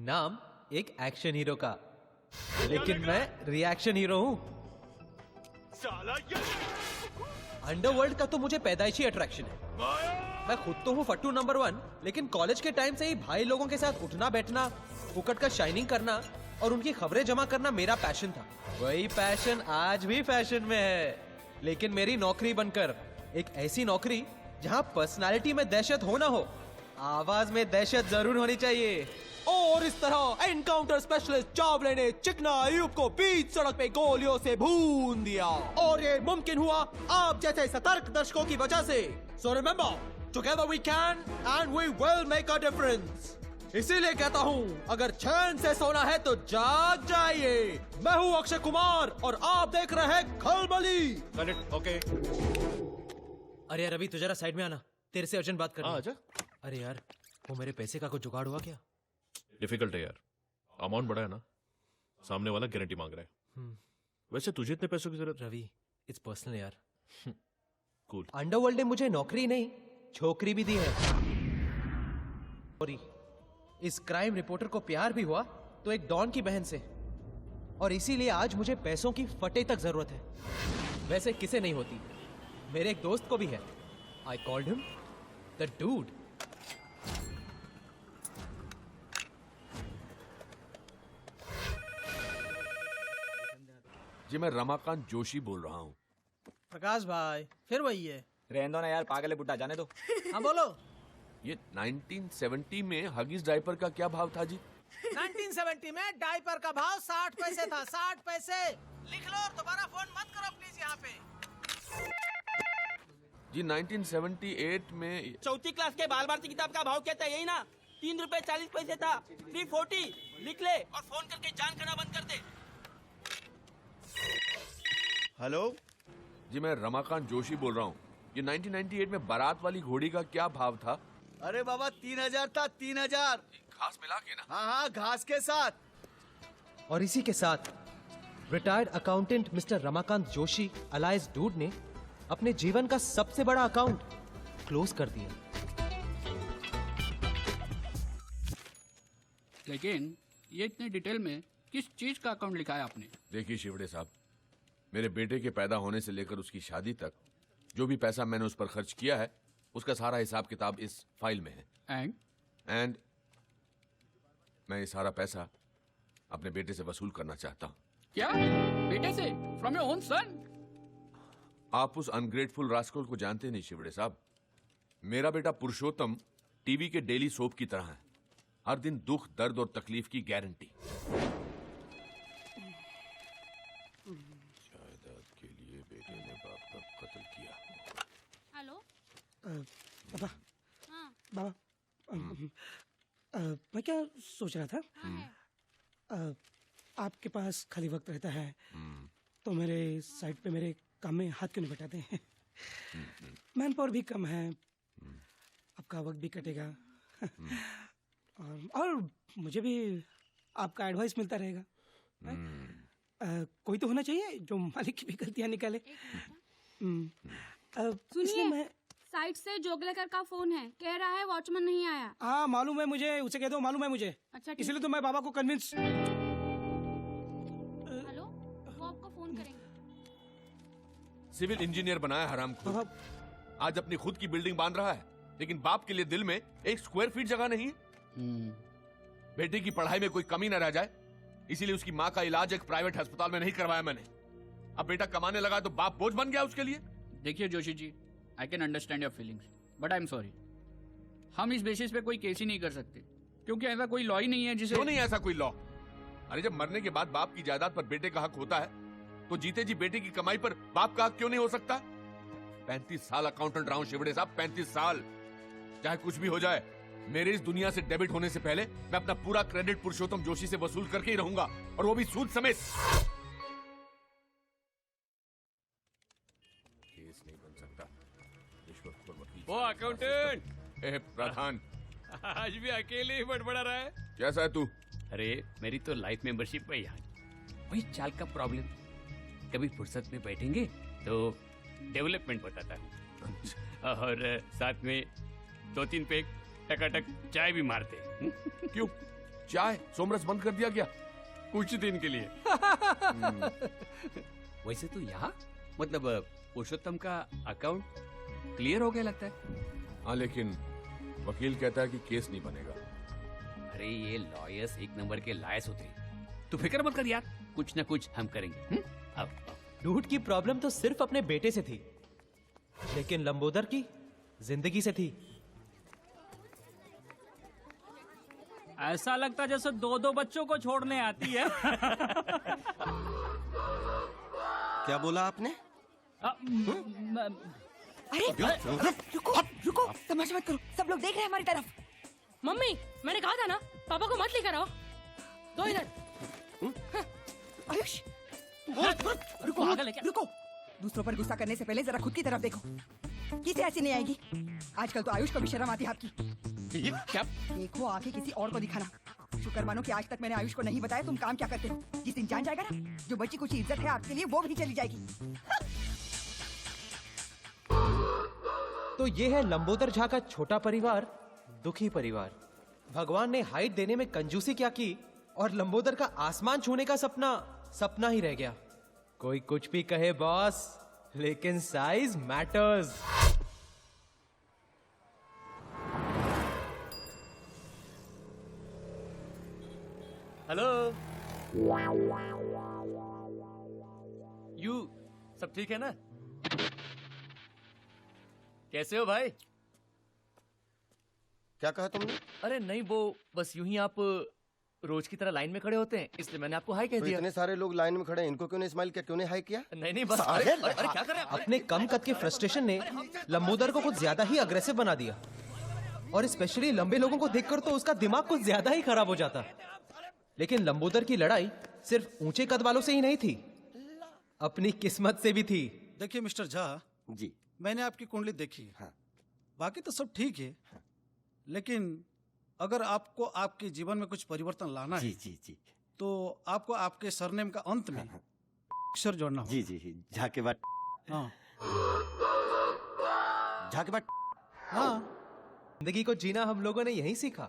नाम एक action hero का, लेकिन मैं रिएक्शन हीरो हूँ। अंडरवर्ल्ड का तो मुझे पैदाइशी अट्रैक्शन है। मैं खुद तो हूँ फट्टू नंबर 1, लेकिन कॉलेज के टाइम से ही भाई लोगों के साथ उठना बैठना, फुकट का शाइनिंग करना और उनकी खबरें जमा करना मेरा पैशन था। वही पैशन आज भी फैशन में है, लेकिन मेरी नौकरी बनकर, एक ऐसी नौकरी जहाँ पर्सनालिटी में दहशत हो ना हो, आवाज में दहशत जरूर होनी चाहिए। और इस तरह एनकाउंटर स्पेशलिस्ट चावले ने चिकना अयूब को बीच सड़क पे गोलियों से भून दिया, और ये मुमकिन हुआ आप जैसे सतर्क दर्शकों की वजह से। So remember, together we can and we will make a difference. इसीलिए कहता हूँ, अगर चैन से सोना है तो जाग जाइए। मैं हूँ अक्षय कुमार और आप देख रहे हैं खलबली। ओके। अरे यार, अभी तू जरा साइड में आना, तेरे से अर्जेंट बात करनी है। आजा। अरे यार, वो मेरे पैसे का कुछ जुगाड़ हुआ क्या? डिफिकल्ट है यार, अमाउंट बड़ा है ना, सामने वाला गारंटी मांग रहा है। वैसे तुझे इतने पैसों की जरूरत? रवि, इट्स पर्सनल यार। कूल। अंडरवर्ल्ड ने मुझे नौकरी नहीं, छोकरी भी दी है। इस क्राइम रिपोर्टर को प्यार भी हुआ तो एक डॉन की बहन से, और इसीलिए आज मुझे पैसों की फटे तक जरूरत है। वैसे किसे नहीं होती, मेरे एक दोस्त को भी है। I called him the dude. जी मैं रमाकांत जोशी बोल रहा हूँ। प्रकाश भाई, फिर वही है। रहने दो ना यार, पागल है बुड्ढा, जाने दो। हाँ बोलो। ये 1970 में हगीज डायपर का क्या भाव था जी? 1970 में डायपर का भाव 60 पैसे था। 60 पैसे लिख लो और दोबारा फोन मत करो प्लीज यहाँ पे। जी 1978 में चौथी क्लास के बाल भारती किताब का भाव क्या था? यही ना, 3 रुपए 40 पैसे था। 340 लिख ले और फोन करके जान करना बंद कर दे। हेलो जी मैं रमाकांत जोशी बोल रहा हूँ। ये 1998 में बारात वाली घोड़ी का क्या भाव था? अरे बाबा 3000 था, 3000। घास मिला के ना? हाँ हाँ, घास के साथ। और इसी के साथ retired accountant mister Ramakant Joshi alias dude ने अपने जीवन का सबसे बड़ा अकाउंट क्लोज कर दिया। लेकिन ये इतने डिटेल में किस चीज का अकाउंट लिखा है आपने? देखिए शिवड़े साहब, मेरे बेटे के पैदा होने से लेकर उसकी शादी तक जो भी पैसा मैंने उस पर खर्च किया है, उसका सारा हिसाब किताब इस फाइल में है। एंड मैं ये सारा पैसा अपने बेटे से वसूल करना चाहता हूँ। क्या? बेटे से? From your own son? आप उस अनग्रेटफुल रास्कल को जानते नहीं शिवड़े साहब। मेरा बेटा पुरुषोत्तम टीवी के डेली सोप की तरह है, हर दिन दुख दर्द और तकलीफ की गारंटी। जायदाद के लिए बेटे ने बाप का कत्ल किया। हेलो बाबा। हाँ बाबा, मैं क्या सोच रहा था, हाँ आपके पास खाली वक्त रहता है तो मेरे साइड पे मेरे काम में हाथ क्यों नहीं बटाते हैं? मैन पावर भी कम है, आपका वक्त भी कटेगा और मुझे भी आपका एडवाइस मिलता रहेगा। कोई तो होना चाहिए जो मालिक की भी गलतियां निकाले। सुनिए, मैं साइड से जोगलेकर का फोन है, कह रहा है वॉचमैन नहीं आया। हाँ मालूम है मुझे, उसे कह दो मालूम है मुझे। अच्छा इसलिए तो मैं बाबा को कन्विंस। हेलो, वो आपको फोन करेंगे। सिविल इंजीनियर बनाया हरामखोर, आज अपनी खुद की बिल्डिंग बांध रहा है, लेकिन बाप के लिए दिल में 1 स्क्वायर फीट जगह नहीं है। बेटे की पढ़ाई में कोई कमी न रह जाए, इसीलिए उसकी माँ का इलाज एक प्राइवेट अस्पताल में नहीं करवाया मैंने। अब बेटा कमाने लगा तो बाप बोझ बन गया उसके लिए। देखिए Joshi ji, I can understand your feelings, but I am sorry, हम इस बेसिस पे कोई केस ही नहीं कर सकते, क्योंकि ऐसा कोई लॉ ही नहीं है जिसे। क्यों नहीं ऐसा कोई लॉ? अरे जब मरने के बाद बाप की जायदाद पर बेटे का हक होता है, तो जीते जी बेटे की कमाई पर बाप का हक क्यों नहीं हो सकता? 35 साल अकाउंटेंट रहा हूं शिवड़े साहब, 35 साल। चाहे कुछ भी हो जाए, मेरे इस दुनिया से डेबिट होने से पहले मैं अपना पूरा क्रेडिट पुरुषोत्तम जोशी से वसूल करके ही रहूंगा, और वो भी सूद समेत। केस नहीं बन सकता। वो अकाउंटेंट प्रधान आज भी अकेले ही बड़बड़ा रहा है। कैसा है तू? अरे मेरी तो लाइफ मेंबरशिप है यार, वही चाल का प्रॉब्लम। कभी फुर्सत में बैठेंगे तो डेवलपमेंट बताता हूँ, और साथ में 2-3 पैक टकाटक चाय भी मारते। क्यों? चाय सोमरस बंद कर दिया क्या? कुछ दिन के लिए। वैसे तो यहाँ मतलब पुरुषोत्तम का अकाउंट क्लियर हो गया लगता है। हाँ, लेकिन वकील कहता है कि केस नहीं बनेगा। अरे ये लॉयर्स एक नंबर के लायस होते हैं, तू फिक्र मत कर यार, कुछ ना कुछ हम करेंगे। अब डूड की प्रॉब्लम तो सिर्फ अपने बेटे से थी, लेकिन लंबोदर की जिंदगी से थी। ऐसा लगता जैसे दो दो बच्चों को छोड़ने आती है। क्या बोला आपने? अरे रुको रुको, तमाशा मत करो, सब लोग देख रहे हैं हमारी तरफ। मम्मी, मैंने कहा था ना पापा को मत लेकर आओ। दो इधर। आयुष रुको रुको, दूसरों पर गुस्सा करने से पहले जरा खुद की तरफ देखो। किसे ऐसी नहीं आएगी? आजकल तो आयुष को भी शर्म आती है आपकी। क्या? देखो आके किसी और को दिखाना। शुक्र मानो कि आज तक मैंने आयुष को नहीं बताया तुम काम क्या करते हो। जिस दिन जान जाएगा ना, जो बची कुछ इज्जत है आपके लिए वो भी चली जाएगी। तो ये है लंबोदर झा का छोटा परिवार, दुखी परिवार। भगवान ने हाइट देने में कंजूसी क्या की और लंबोदर का आसमान छूने का सपना सपना ही रह गया। कोई कुछ भी कहे बॉस, लेकिन साइज मैटर्स। हेलो यू, सब ठीक है ना? कैसे हो भाई? क्या कहा तुमने? अरे नहीं, वो बस यूं ही आप रोज की तरह लाइन में खड़े होते हैं, इसलिए मैंने आपको हाई कह तो दिया। इतने सारे लोग लाइन में खड़े हैं, इनको क्यों नहीं स्माइल किया, क्यों नहीं हाई किया? नहीं नहीं, बस अरे क्या कर रहे हैं? अपने कम कद के फ्रस्ट्रेशन ने लंबोदर को कुछ ज्यादा ही अग्रेसिव बना दिया, और स्पेशली लंबे लोगों को देखकर तो उसका दिमाग कुछ ज्यादा ही खराब हो जाता। लेकिन लंबोदर की लड़ाई सिर्फ ऊंचे कद वालों से ही नहीं थी, अपनी किस्मत से भी थी। देखिए मिस्टर झा जी, मैंने आपकी कुंडली देखी है। हाँ। बाकी तो सब ठीक है, लेकिन अगर आपको आपके जीवन में कुछ परिवर्तन लाना जी है जी जी तो आपको आपके सरनेम का अंत में अक्षर जोड़ना होगा। जी जी, झा के बाद हाँ झा के बाद हाँ, जिंदगी को जीना हम लोगों ने यहीं सीखा।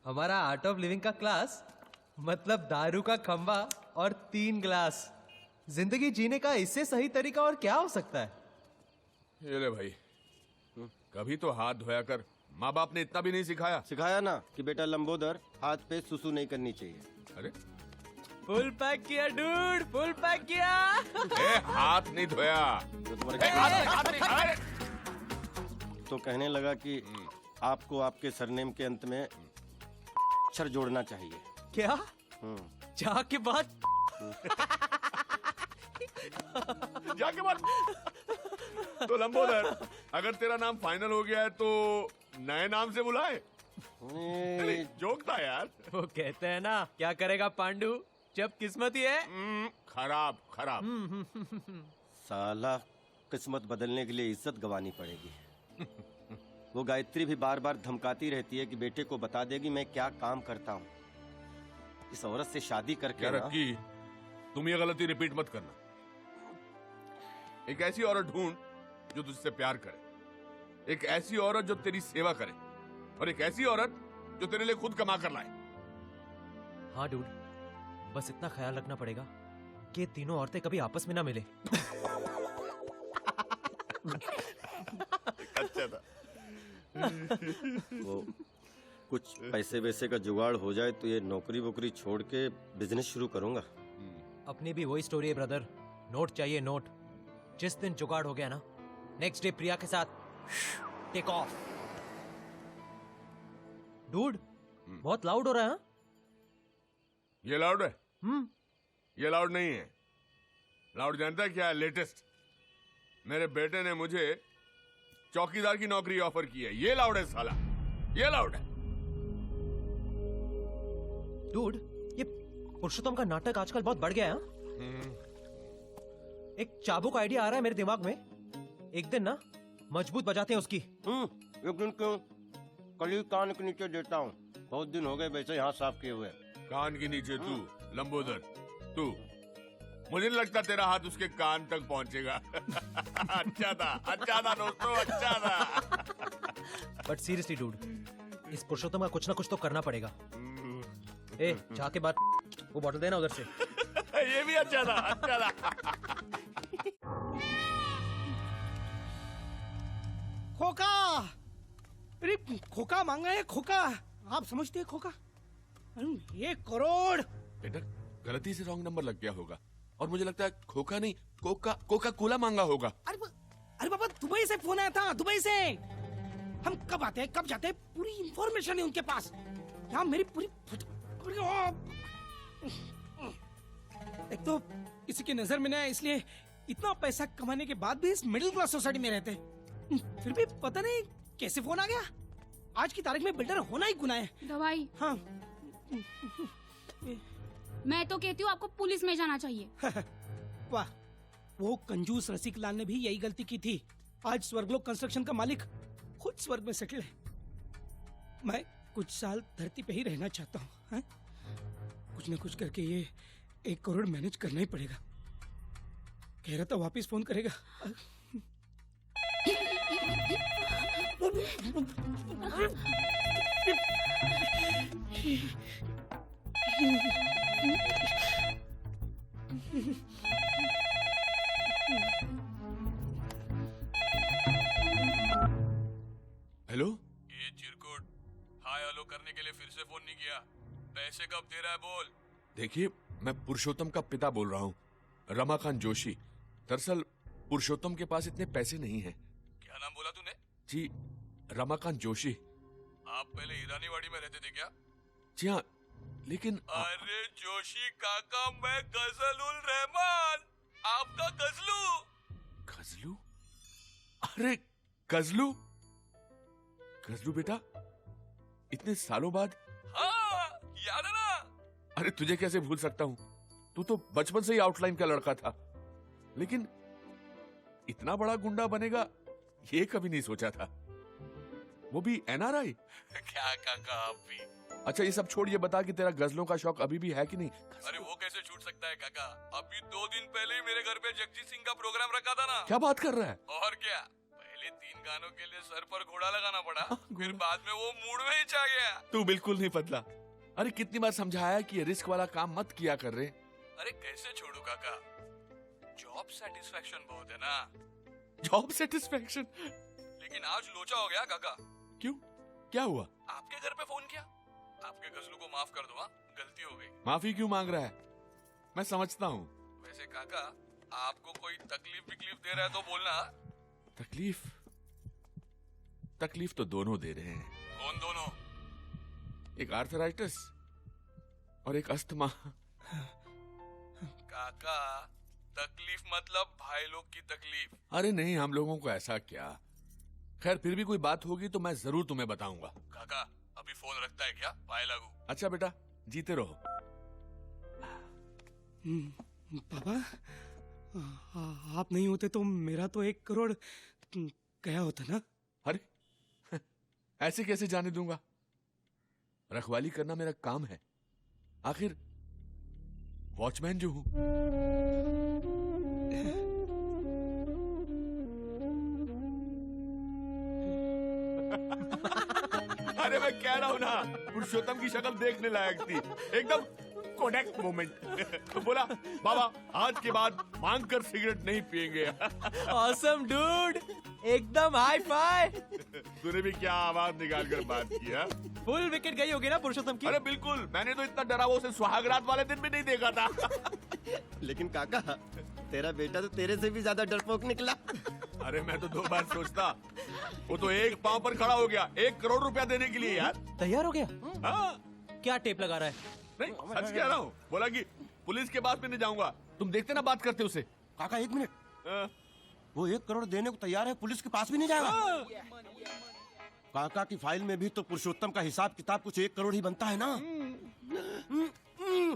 हमारा आर्ट ऑफ लिविंग का क्लास मतलब दारू का खंबा और 3 ग्लास। जिंदगी जीने का इससे सही तरीका और क्या हो सकता है? ये ले भाई, कभी तो हाथ धोया कर। माँ बाप ने इतना भी नहीं सिखाया? सिखाया ना कि बेटा लंबोदर हाथ पे सुसु नहीं करनी चाहिए। अरे फुल पैक किया डूड, फुल पैक किया। हाथ नहीं धोया तो तुम्हारे हाथ नहीं। तो कहने लगा कि आपको आपके सरनेम के अंत में अक्षर जोड़ना चाहिए। क्या? जाके बाद जाके बाद तो लंबोदर, अगर तेरा नाम फाइनल हो गया है तो नए नाम से बुलाए। जोक था यार। वो कहते हैं ना, क्या करेगा पांडु जब किस्मत ही है। खराब खराब। साला किस्मत बदलने के लिए इज्जत गंवानी पड़ेगी। वो गायत्री भी बार बार धमकाती रहती है कि बेटे को बता देगी मैं क्या काम करता हूँ। इस औरत से शादी करके यार ना, रक्की, तुम ये गलती रिपीट मत करना। एक ऐसी औरत ढूंढ जो तुझसे प्यार करे, एक ऐसी औरत जो तेरी सेवा करे, और एक ऐसी औरत जो तेरे लिए खुद कमा कर लाए। हाँ डूड, बस इतना ख्याल रखना पड़ेगा कि तीनों औरतें कभी आपस में ना मिले। अच्छा था। वो कुछ पैसे वैसे का जुगाड़ हो जाए तो ये नौकरी वोकरी छोड़ के बिजनेस शुरू करूंगा। अपनी भी वही स्टोरी है ब्रदर, नोट चाहिए नोट। जिस दिन जुगाड़ हो गया ना, नेक्स्ट डे प्रिया के साथ टेक ऑफ। डूड, बहुत लाउड हो रहा है। हाँ? ये लाउड है? ये लाउड नहीं है। लाउड जानता है क्या है? लेटेस्ट। मेरे बेटे ने मुझे चौकीदार की नौकरी ऑफर की है। ये लाउड है साला, ये लाउड है। डूड, ये पुरुषोत्तम का नाटक आजकल बहुत बढ़ गया है। एक चाबुक आइडिया आ रहा है मेरे दिमाग में। एक दिन ना मजबूत बजाते हैं उसकी। एक दिन क्यों, कल ही कान के नीचे देता हूँ। बहुत दिन हो गए वैसे यहाँ साफ किए हुए। कान के नीचे तू लंबोदर, तू, मुझे नहीं लगता तेरा हाथ उसके कान तक पहुंचेगा। अच्छा था दोस्तों, अच्छा था। बट सीरियसली डूड, इस पुरुषोत्तम का कुछ ना कुछ तो करना पड़ेगा। ए जाके बात, वो बॉटल देना उधर से। ये भी अच्छा था, अच्छा था। खोका, अरे खोका मांगा है, खोका। आप समझते हैं खोका? 1 करोड़। बेटा गलती से रॉन्ग नंबर लग गया होगा, और मुझे लगता है खोखा नहीं, कोका कोला मांगा होगा। अरे बाबा, दुबई से फोन आया था, दुबई से। हम कब आते हैं, कब जाते हैं, पूरी इंफॉर्मेशन है उनके पास। यहाँ मेरी पूरी एक तो किसी की नजर में ना, इसलिए इतना पैसा कमाने के बाद भी इस मिडिल क्लास सोसाइटी में रहते हैं। फिर भी पता नहीं कैसे फोन आ गया। आज की तारीख में बिल्डर होना ही गुनाह है। दवाई। हाँ। मैं तो कहती हूँ आपको पुलिस में जाना चाहिए। वाह, वो कंजूस रसिक लाल ने भी यही गलती की थी। आज स्वर्गलोक कंस्ट्रक्शन का मालिक खुद स्वर्ग में सेटल है। मैं कुछ साल धरती पे ही रहना चाहता हूँ। कुछ न कुछ करके ये 1 करोड़ मैनेज करना ही पड़ेगा। कह रहा था वापस फोन करेगा। हेलो, ये चिरकुट, हाय हेलो करने के लिए फिर से फोन नहीं किया। पैसे कब दे रहा है बोल। देखिए मैं पुरुषोत्तम का पिता बोल रहा हूँ, रमाकांत जोशी। दरअसल पुरुषोत्तम के पास इतने पैसे नहीं हैं। क्या नाम बोला तूने? जी, रमाकांत जोशी। आप पहले ईरानीवाड़ी में रहते थे क्या? जी हाँ, लेकिन अरे जोशी काका, मैं गजलुल रहमान, आपका गजलू। गजलू? अरे गजलू, गजलू बेटा, इतने सालों बाद। हाँ, याद है ना? अरे तुझे कैसे भूल सकता हूँ, तू तो बचपन से ही आउटलाइन का लड़का था। लेकिन इतना बड़ा गुंडा बनेगा ये कभी नहीं सोचा था, वो भी एनआरआई। क्या काका आप भी? अच्छा ये सब छोड़, ये बता कि तेरा गजलों का शौक अभी भी है कि नहीं? अरे वो कैसे छूट सकता है काका, अभी 2 दिन पहले ही मेरे घर पे जगजीत सिंह का प्रोग्राम रखा था ना। क्या बात कर रहा है? और क्या, पहले 3 गानों के लिए सर पर घोड़ा लगाना पड़ा, फिर बाद में वो मूड में ही छा गया। तू बिल्कुल नहीं बदला। अरे कितनी बार समझाया कि ये रिस्क वाला काम मत किया कर रहे। अरे कैसे छोड़ू काका, जॉब सेटिस्फेक्शन बहुत है ना। Job satisfaction? लेकिन आज लोचा हो गया काका। क्यों, क्या हुआ? आपके घर पे फोन किया, आपके गजलू को माफ कर दो। हाँ, गलती हो गई। माफी क्यों मांग रहा है? मैं समझता हूँ। वैसे काका, आपको कोई तकलीफ दे रहा है तो बोलना। तकलीफ? तकलीफ तो दोनों दे रहे हैं। कौन दोनों? एक आर्थराइटिस और एक अस्थमा। काका, तकलीफ मतलब भाई लोग की तकलीफ। अरे नहीं, हम लोगों को ऐसा क्या। खैर फिर भी कोई बात होगी तो मैं जरूर तुम्हें बताऊंगा। काका अभी फोन रखता है क्या? पाए लागू। अच्छा बेटा, जीते रहो। पापा, आप नहीं होते तो मेरा तो 1 करोड़ गया होता ना। अरे ऐसे कैसे जाने दूंगा? रखवाली करना मेरा काम है, आखिर वॉचमैन जो हूं। अरे मैं कह रहा हूं ना, पुरुषोत्तम की शक्ल देखने लायक थी, एकदम कोडेक मोमेंट। बोला बाबा आज के बाद मांग कर सिगरेट नहीं पिएंगे। ऑसम डूड, एकदम हाई फाई। तूने भी क्या आवाज निकाल कर बात किया? फुल विकेट गई होगी ना पुरुषोत्तम की। अरे बिल्कुल, मैंने तो इतना डरा वो उसे सुहागरात वाले दिन भी नहीं देखा था। लेकिन काका, तेरा बेटा तो तेरे से भी ज्यादा डरपोक निकला। अरे मैं तो 2 बार सोचता, वो तो एक पांव पर खड़ा हो गया 1 करोड़ रुपया देने के लिए। यार तैयार हो गया? हाँ। क्या टेप लगा रहा है? नहीं सच कह रहा हूँ, बोला कि पुलिस के पास में नहीं जाऊंगा। तुम देखते ना बात करते उसे। काका 1 मिनट, वो 1 करोड़ देने को तैयार है, पुलिस के पास भी नहीं जाएगा? काका की फाइल में भी तो पुरुषोत्तम का हिसाब किताब कुछ 1 करोड़ ही बनता है ना।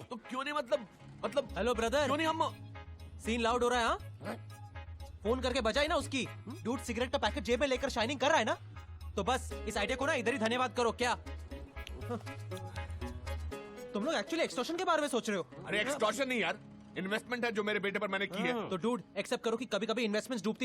तो क्यों नहीं, मतलब हेलो ब्रदर, क्यों नहीं? हम सीन लाउड हो रहा है। हाँ, फोन करके बजाई ना उसकी। डूड सिगरेट का पैकेट जेब में लेकर शाइनिंग कर रहा है ना, तो बस इस आइडिया को ना इधर ही धन्यवाद करो। क्या तुम लोग एक्चुअली एक्सटॉर्शन के बारे में सोच रहे हो? अरे एक्सटॉर्शन नहीं यार, इन्वेस्टमेंट है जो मेरे बेटे पर मैंने की है। तो डूड एक्सेप्ट करो कि कभी कभी इन्वेस्टमेंट्स डूबती भी